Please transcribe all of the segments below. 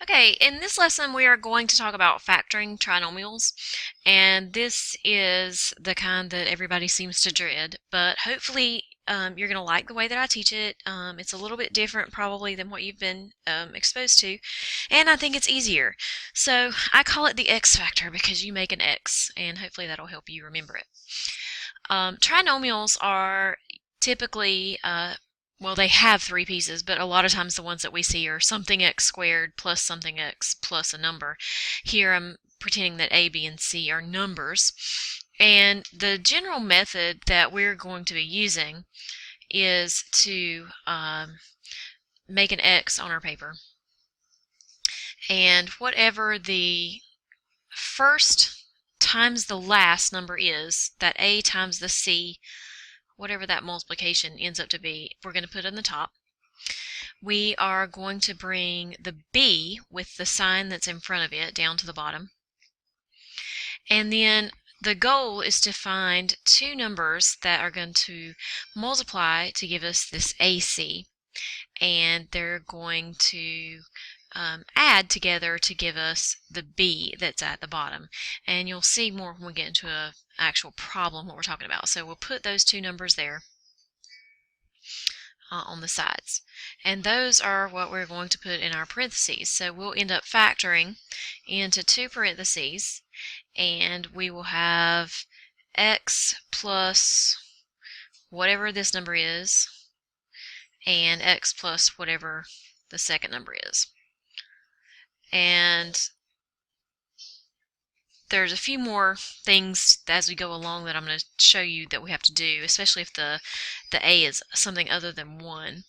Okay, in this lesson we are going to talk about factoring trinomials, and this is the kind that everybody seems to dread, but hopefully you're going to like the way that I teach it. It's a little bit different probably than what you've been exposed to, and I think it's easier. So I call it the X factor because you make an X, and hopefully that'll help you remember it. Trinomials are typically well, they have three pieces, but a lot of times the ones that we see are something x squared plus something x plus a number. Here I'm pretending that a, b, and c are numbers. And the general method that we're going to be using is to make an x on our paper. And whatever the first times the last number is, that a times the c, whatever that multiplication ends up to be, we're going to put on the top. We are going to bring the b with the sign that's in front of it down to the bottom. And then the goal is to find two numbers that are going to multiply to give us this AC. And they're going to add together to give us the b that's at the bottom. And you'll see more when we get into an actual problem what we're talking about. So we'll put those two numbers there on the sides. And those are what we're going to put in our parentheses. So we'll end up factoring into two parentheses, and we will have x plus whatever this number is, and x plus whatever the second number is. And there's a few more things as we go along that I'm going to show you that we have to do, especially if the a is something other than 1.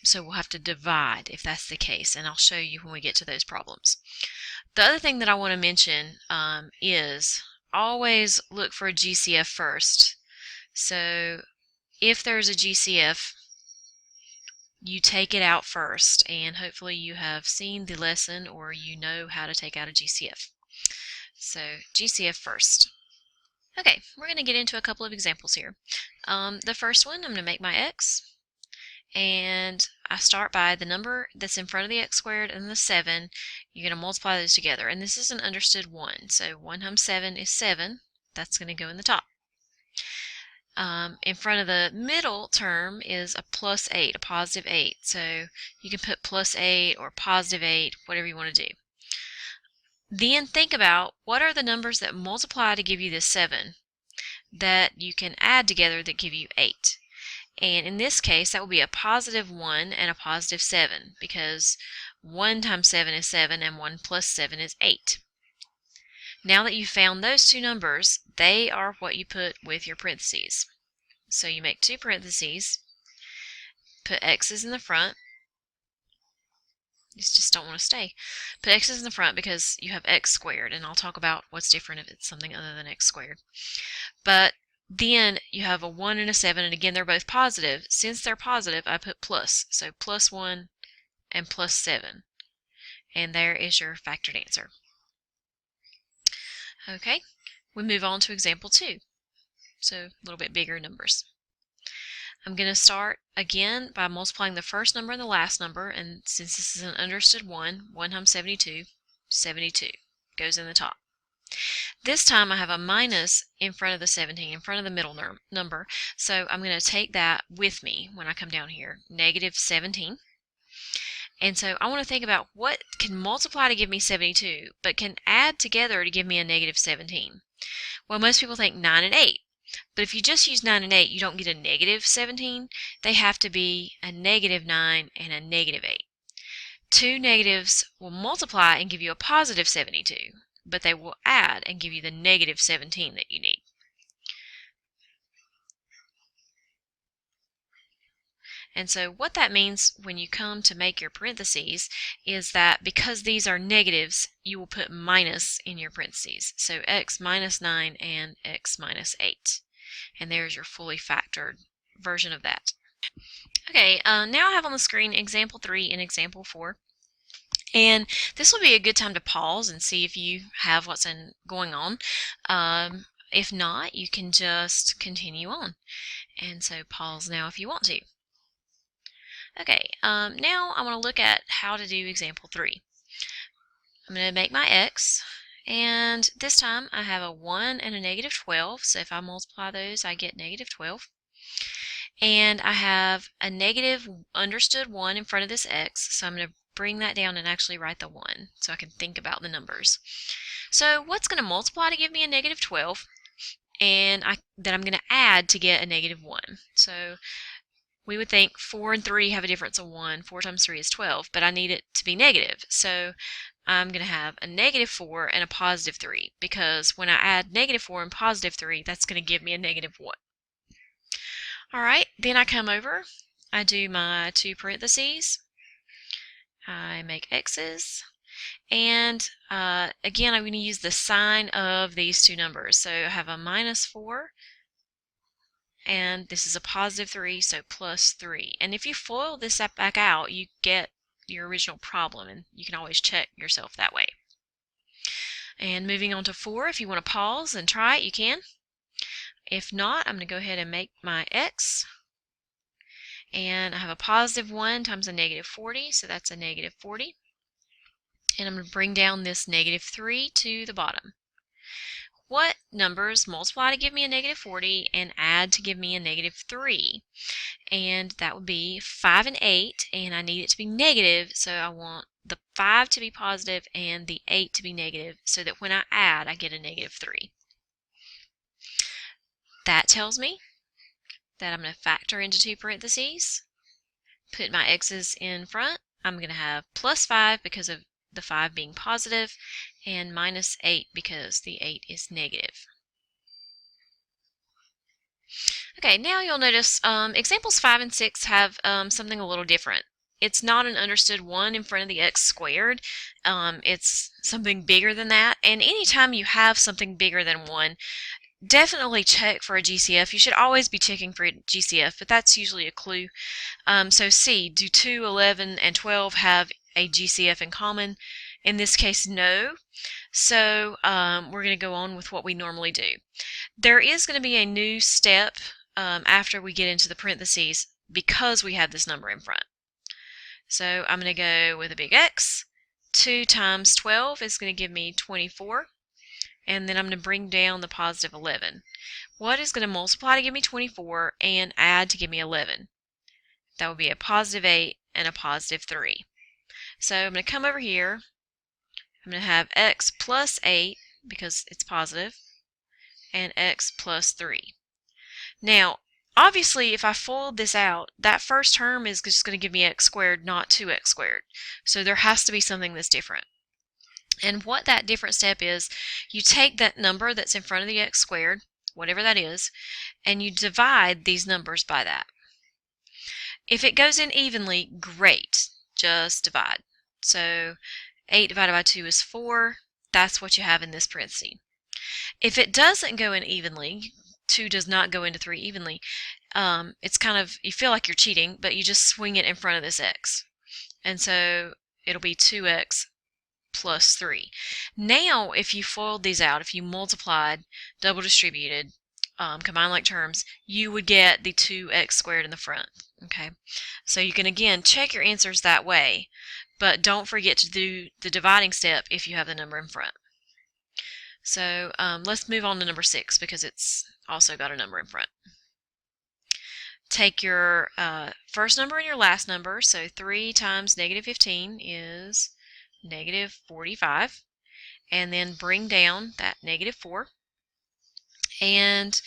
So we'll have to divide if that's the case, and I'll show you when we get to those problems. The other thing that I want to mention is always look for a GCF first. So if there's a GCF, you take it out first, and hopefully you have seen the lesson or you know how to take out a GCF. So GCF first. Okay, we're going to get into a couple of examples here. The first one, I'm going to make my x, and I start by the number that's in front of the x squared and the 7. You're going to multiply those together, and this is an understood 1. So 1 times 7 is 7. That's going to go in the top. In front of the middle term is a plus 8, a positive 8. So you can put plus 8 or positive 8, whatever you want to do. Then think about what are the numbers that multiply to give you this 7 that you can add together that give you 8. And in this case, that will be a positive 1 and a positive 7, because 1 times 7 is 7 and 1 plus 7 is 8. Now that you've found those two numbers, they are what you put with your parentheses. So you make two parentheses, put x's in the front. You just don't want to stay. Put x's in the front because you have x squared, and I'll talk about what's different if it's something other than x squared. But then you have a 1 and a 7, and again they're both positive. Since they're positive, I put plus. So plus 1 and plus 7. And there is your factored answer. Okay, we move on to example 2. So a little bit bigger numbers. I'm going to start again by multiplying the first number and the last number, and since this is an understood 1 times 72, 72 goes in the top. This time I have a minus in front of the 17, in front of the middle number, so I'm going to take that with me when I come down here, negative 17. And so I want to think about what can multiply to give me 72, but can add together to give me a negative 17. Well, most people think 9 and 8. But if you just use 9 and 8, you don't get a negative 17. They have to be a negative 9 and a negative 8. Two negatives will multiply and give you a positive 72, but they will add and give you the negative 17 that you need. And so what that means when you come to make your parentheses is that because these are negatives, you will put minus in your parentheses. So x minus 9 and x minus 8. And there's your fully factored version of that. Okay, now I have on the screen example 3 and example 4. And this will be a good time to pause and see if you have what's going on. If not, you can just continue on. And so pause now if you want to. Okay, now I want to look at how to do example 3. I'm going to make my x, and this time I have a 1 and a negative 12, so if I multiply those I get negative 12. And I have a negative understood 1 in front of this x, so I'm going to bring that down and actually write the 1 so I can think about the numbers. So what's going to multiply to give me a negative 12, and that I'm going to add to get a negative 1? So we would think 4 and 3 have a difference of 1. 4 times 3 is 12, but I need it to be negative. So I'm going to have a negative 4 and a positive 3, because when I add negative 4 and positive 3, that's going to give me a negative 1. Alright, then I come over, I do my 2 parentheses, I make x's, and again I'm going to use the sign of these two numbers. So I have a minus 4, and this is a positive 3, so plus 3. And if you FOIL this back out, you get your original problem, and you can always check yourself that way. And moving on to 4, if you want to pause and try it, you can. If not, I'm going to go ahead and make my x. And I have a positive 1 times a negative 40, so that's a negative 40. And I'm going to bring down this negative 3 to the bottom. What numbers multiply to give me a negative 40 and add to give me a negative 3? And that would be 5 and 8, and I need it to be negative, so I want the 5 to be positive and the 8 to be negative, so that when I add, I get a negative 3. That tells me that I'm going to factor into 2 parentheses, put my x's in front. I'm going to have plus 5 because of the 5 being positive, and minus 8 because the 8 is negative. Okay, now you'll notice examples 5 and 6 have something a little different. It's not an understood 1 in front of the x squared. It's something bigger than that. And anytime you have something bigger than 1, definitely check for a GCF. You should always be checking for a GCF, but that's usually a clue. So C, do 2, 11, and 12 have a GCF in common? In this case, no. So we're going to go on with what we normally do. There is going to be a new step after we get into the parentheses because we have this number in front. So I'm going to go with a big X. 2 times 12 is going to give me 24. And then I'm going to bring down the positive 11. What is going to multiply to give me 24 and add to give me 11? That would be a positive 8 and a positive 3. So I'm going to come over here. I'm going to have x plus 8 because it's positive, and x plus 3. Now, obviously, if I FOIL this out, that first term is just going to give me x squared, not 2x squared. So there has to be something that's different. And what that different step is, you take that number that's in front of the x squared, whatever that is, and you divide these numbers by that. If it goes in evenly, great. Just divide. So 8 divided by 2 is 4. That's what you have in this parenthesis. If it doesn't go in evenly, 2 does not go into 3 evenly, it's kind of, you feel like you're cheating, but you just swing it in front of this x. And so it'll be 2x plus 3. Now, if you FOILed these out, if you multiplied, double distributed, combined like terms, you would get the 2x squared in the front. Okay, so you can again check your answers that way, but don't forget to do the dividing step if you have the number in front. So let's move on to number 6 because it's also got a number in front. Take your first number and your last number. So 3 times negative 15 is negative 45. And then bring down that negative 4. And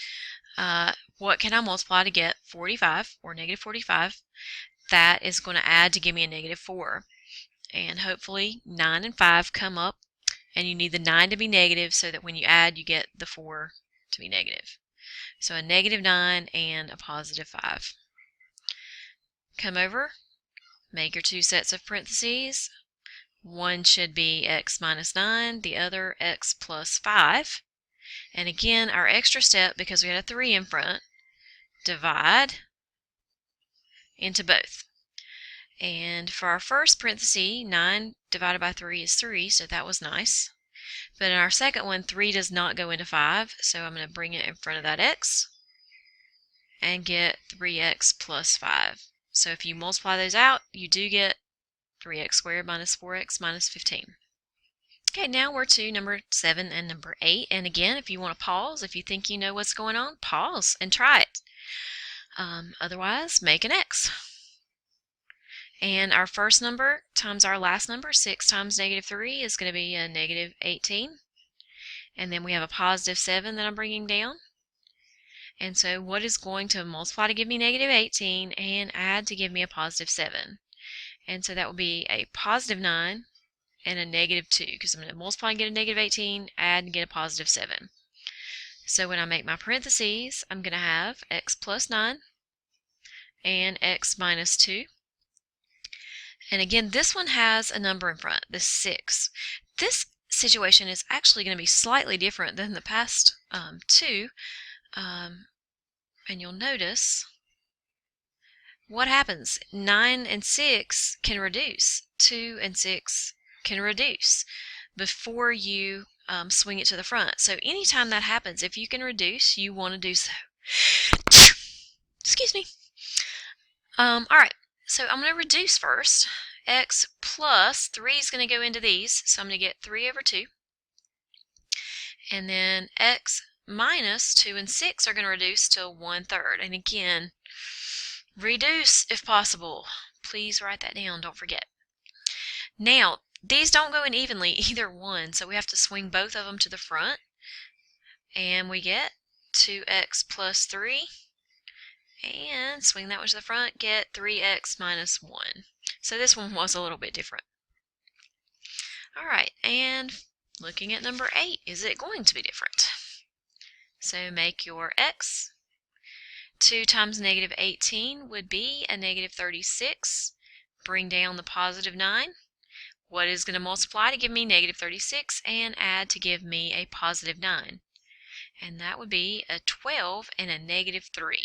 what can I multiply to get 45 or negative 45? That is going to add to give me a negative 4. And hopefully 9 and 5 come up, and you need the 9 to be negative so that when you add you get the 4 to be negative. So a negative 9 and a positive 5. Come over, make your 2 sets of parentheses. One should be x minus 9, the other x plus 5. And again, our extra step, because we had a 3 in front, divide into both. And for our first parenthesis, 9 divided by 3 is 3, so that was nice. But in our second one, 3 does not go into 5, so I'm going to bring it in front of that x and get 3x plus 5. So if you multiply those out, you do get 3x squared minus 4x minus 15. Okay, now we're to number 7 and number 8. And again, if you want to pause, if you think you know what's going on, pause and try it. Otherwise, make an X. And our first number times our last number, 6 times negative 3, is going to be a negative 18. And then we have a positive 7 that I'm bringing down. And so what is going to multiply to give me negative 18 and add to give me a positive 7? And so that will be a positive 9 and a negative 2, because I'm going to multiply and get a negative 18, add and get a positive 7. So when I make my parentheses, I'm going to have x plus 9 and x minus 2. And again, this one has a number in front, this 6. This situation is actually going to be slightly different than the past two. And you'll notice what happens. 9 and 6 can reduce. 2 and 6 can reduce before you swing it to the front. So anytime that happens, if you can reduce, you want to do so. Excuse me. Alright, so I'm going to reduce first. X plus 3 is going to go into these, so I'm going to get 3 over 2. And then x minus 2 and 6 are going to reduce to 1/3. And again, reduce if possible. Please write that down, don't forget. Now, these don't go in evenly, either one, so we have to swing both of them to the front. And we get 2x plus 3. And swing that one to the front, get 3x minus 1. So this one was a little bit different. Alright, and looking at number 8, is it going to be different? So make your x. 2 times negative 18 would be a negative 36. Bring down the positive 9. What is going to multiply to give me negative 36 and add to give me a positive 9? And that would be a 12 and a negative 3.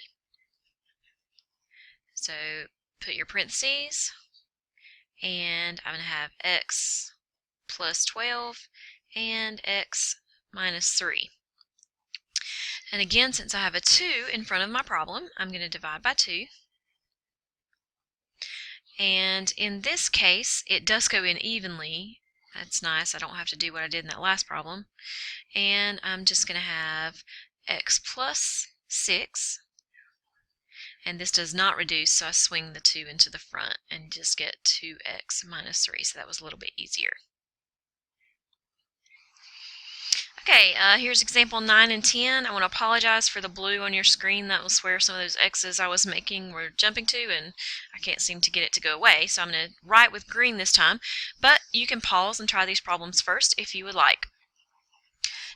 So put your parentheses, and I'm going to have x plus 12 and x minus 3. And again, since I have a 2 in front of my problem, I'm going to divide by 2. And in this case, it does go in evenly. That's nice. I don't have to do what I did in that last problem. And I'm just going to have x plus 6. And this does not reduce, so I swing the 2 into the front and just get 2x minus 3. So that was a little bit easier. Okay, here's example 9 and 10. I want to apologize for the blue on your screen. That was where some of those X's I was making were jumping to, and I can't seem to get it to go away. So I'm going to write with green this time. But you can pause and try these problems first if you would like.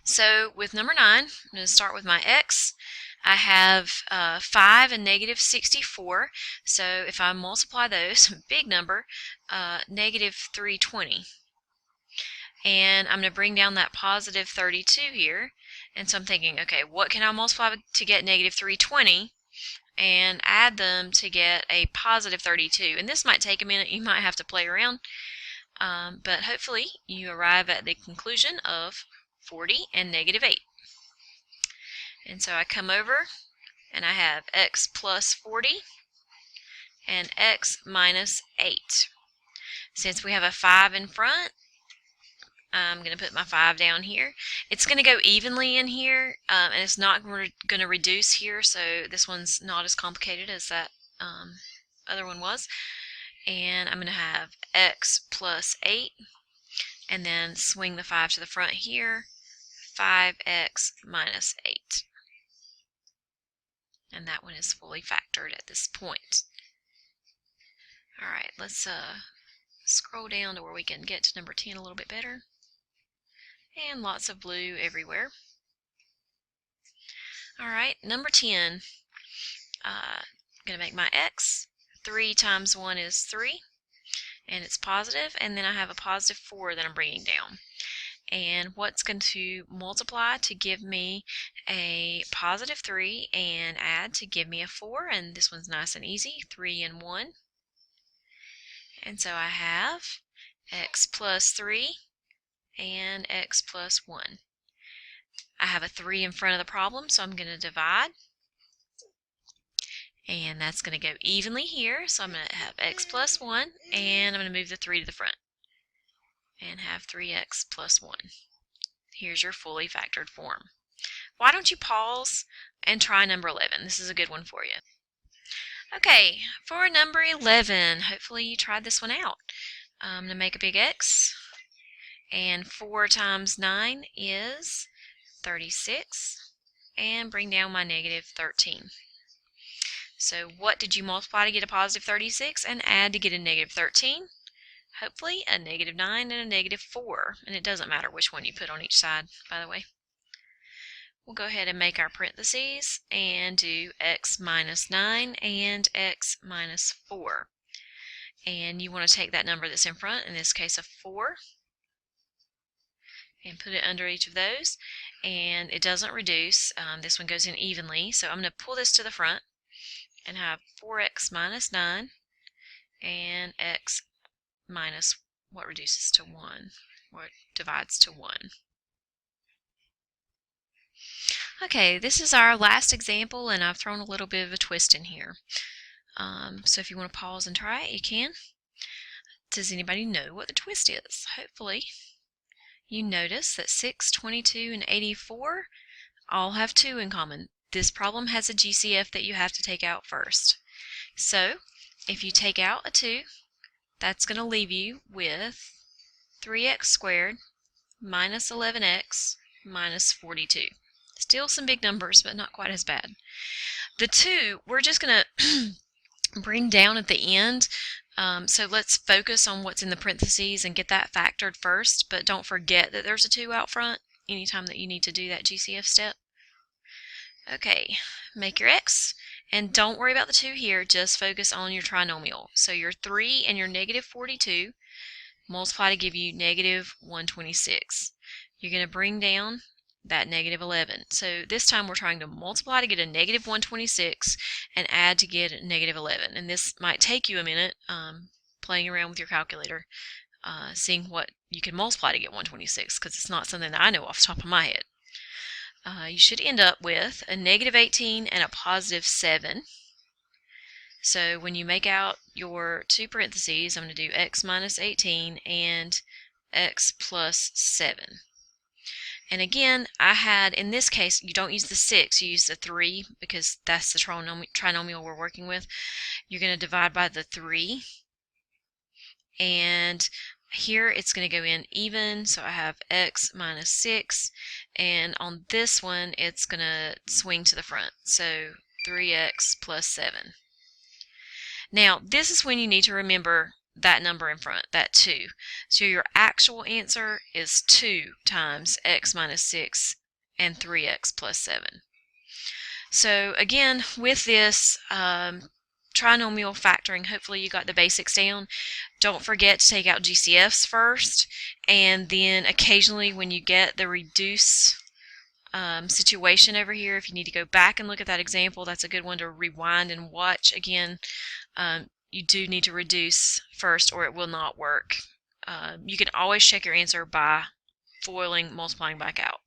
So with number 9, I'm going to start with my X. I have 5 and negative 64. So if I multiply those, big number, negative 320. And I'm going to bring down that positive 32 here. And so I'm thinking, okay, what can I multiply to get negative 320 and add them to get a positive 32? And this might take a minute. You might have to play around. But hopefully you arrive at the conclusion of 40 and negative 8. And so I come over and I have x plus 40 and x minus 8. Since we have a 5 in front, I'm going to put my 5 down here. It's going to go evenly in here, and it's not going to reduce here, so this one's not as complicated as that other one was. And I'm going to have x plus 8, and then swing the 5 to the front here, 5x minus 8. And that one is fully factored at this point. Alright, let's scroll down to where we can get to number 10 a little bit better. And lots of blue everywhere. Alright, number 10. I'm going to make my x. 3 times 1 is 3. And it's positive. And then I have a positive 4 that I'm bringing down. And what's going to multiply to give me a positive 3 and add to give me a 4? And this one's nice and easy. 3 and 1. And so I have x plus 3 and x plus 1. I have a 3 in front of the problem, so I'm going to divide. And that's going to go evenly here, so I'm going to have x plus 1, and I'm going to move the 3 to the front. and have 3x plus 1. Here's your fully factored form. Why don't you pause and try number 11? This is a good one for you. Okay, for number 11, hopefully you tried this one out. I'm going to make a big X, and 4 times 9 is 36, and bring down my negative 13. So what did you multiply to get a positive 36 and add to get a negative 13? Hopefully a negative 9 and a negative 4, and it doesn't matter which one you put on each side, by the way. We'll go ahead and make our parentheses and do x minus 9 and x minus 4. And you want to take that number that's in front, in this case a 4, and put it under each of those. And it doesn't reduce. This one goes in evenly, so I'm going to pull this to the front and have 4x minus 9 and x minus what reduces to 1, what divides to 1. Okay, this is our last example, and I've thrown a little bit of a twist in here. So if you want to pause and try it, you can. Does anybody know what the twist is? Hopefully you notice that 6, 22, and 84 all have 2 in common. This problem has a GCF that you have to take out first. So if you take out a 2, that's going to leave you with 3x squared minus 11x minus 42. Still some big numbers, but not quite as bad. The 2, we're just going to bring down at the end. So let's focus on what's in the parentheses and get that factored first, but don't forget that there's a 2 out front anytime that you need to do that GCF step. Okay, make your x, and don't worry about the 2 here, just focus on your trinomial. So your 3 and your negative 42 multiply to give you negative 126. You're going to bring down that negative 11. So this time we're trying to multiply to get a negative 126 and add to get a negative 11. And this might take you a minute playing around with your calculator, seeing what you can multiply to get 126, because it's not something that I know off the top of my head. You should end up with a negative 18 and a positive 7. So when you make out your 2 parentheses, I'm going to do x minus 18 and x plus 7. And again, I had, in this case, you don't use the 6, you use the 3, because that's the trinomial we're working with. You're going to divide by the 3. And here it's going to go in even, so I have x minus 6. And on this one, it's going to swing to the front. So 3x plus 7. Now, this is when you need to remember that number in front, that 2. So your actual answer is 2 times x minus 6 and 3x plus 7. So again, with this trinomial factoring, hopefully you got the basics down. Don't forget to take out GCFs first, and then occasionally when you get the reduce situation over here, if you need to go back and look at that example, that's a good one to rewind and watch again. You do need to reduce first or it will not work. You can always check your answer by FOILing, multiplying back out.